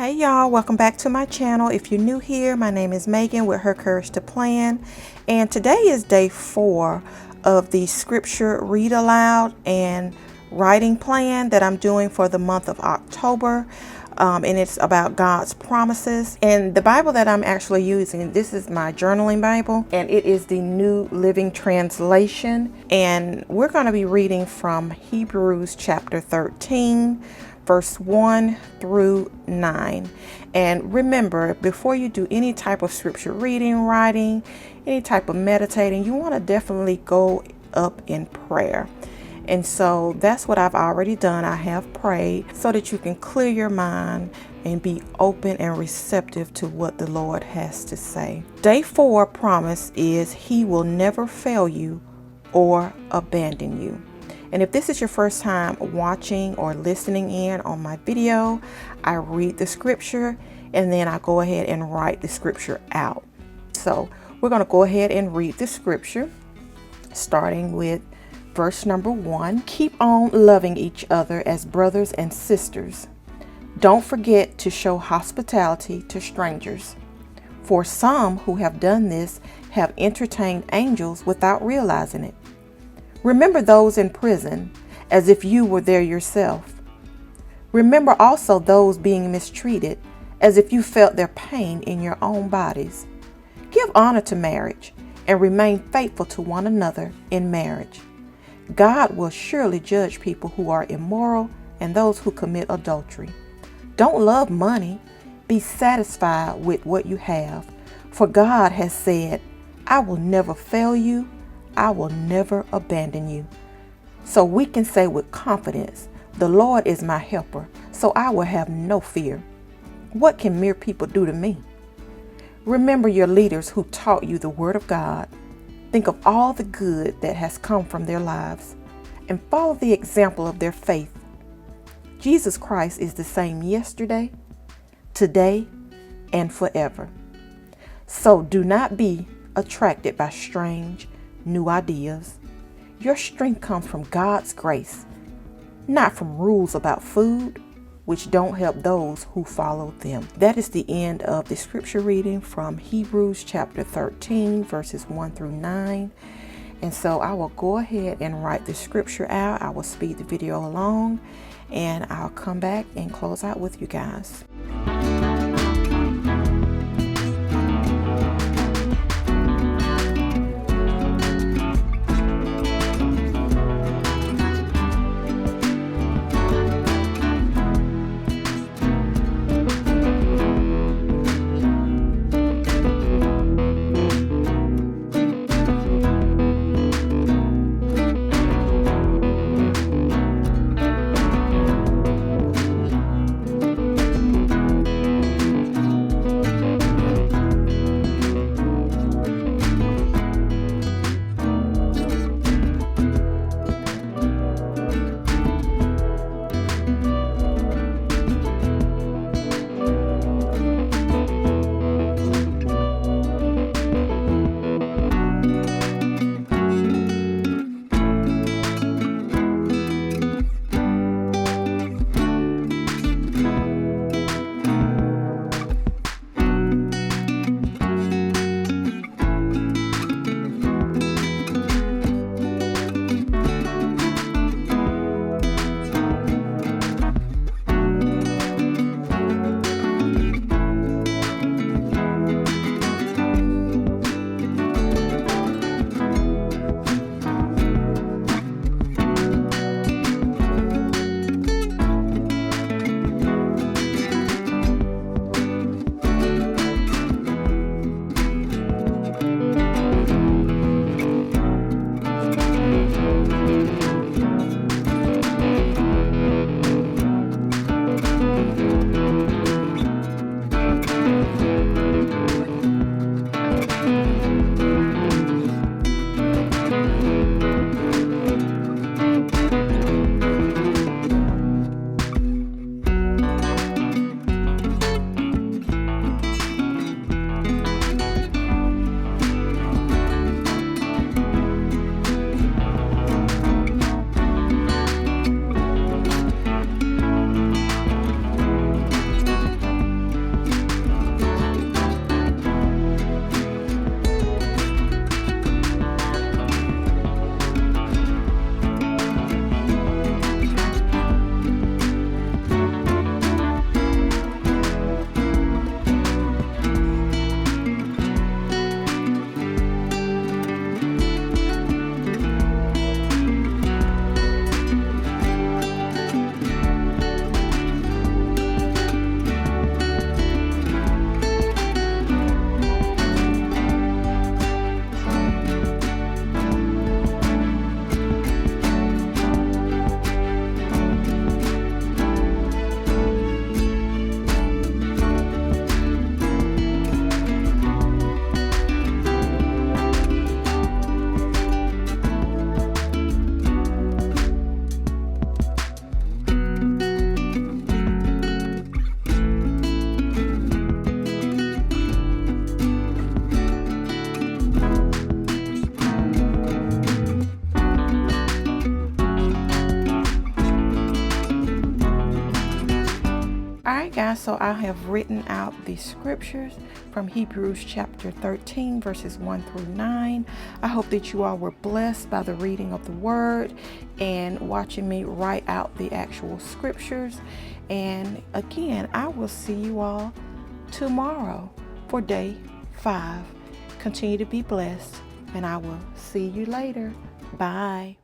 Hey y'all, welcome back to my channel. If you're new here, my name is Megan with Her Courage to Plan, and today is day 4 of the scripture read aloud and writing plan that I'm doing for the month of October. And it's about God's promises. And the Bible that I'm actually using, this is my journaling Bible, and it is the New Living Translation. And we're going to be reading from Hebrews chapter 13, verse 1 through 9. And remember, before you do any type of scripture reading, writing, any type of meditating, you want to definitely go up in prayer. And so that's what I've already done. I have prayed so that you can clear your mind and be open and receptive to what the Lord has to say. Day 4 promise is He will never fail you or abandon you. And if this is your first time watching or listening in on my video, I read the scripture and then I go ahead and write the scripture out. So we're going to go ahead and read the scripture, starting with verse number 1. Keep on loving each other as brothers and sisters. Don't forget to show hospitality to strangers, for some who have done this have entertained angels without realizing it. Remember those in prison as if you were there yourself. Remember also those being mistreated as if you felt their pain in your own bodies. Give honor to marriage and remain faithful to one another in marriage. God will surely judge people who are immoral and those who commit adultery. Don't love money. Be satisfied with what you have, for God has said, I will never fail you. I will never abandon you. So we can say with confidence, the Lord is my helper, so I will have no fear. What can mere people do to me? Remember your leaders who taught you the word of God. Think of all the good that has come from their lives and follow the example of their faith. Jesus Christ is the same yesterday, today, and forever. So do not be attracted by strange, new ideas. Your strength comes from God's grace, not from rules about food, which don't help those who follow them. That is the end of the scripture reading from Hebrews chapter 13, verses 1 through 9. And so I will go ahead and write the scripture out. I will speed the video along, and I'll come back and close out with you guys. guys, so I have written out the scriptures from Hebrews chapter 13 verses 1 through 9. I hope that you all were blessed by the reading of the word and watching me write out the actual scriptures. And again, I will see you all tomorrow for day 5. Continue to be blessed, and I will see you later. Bye.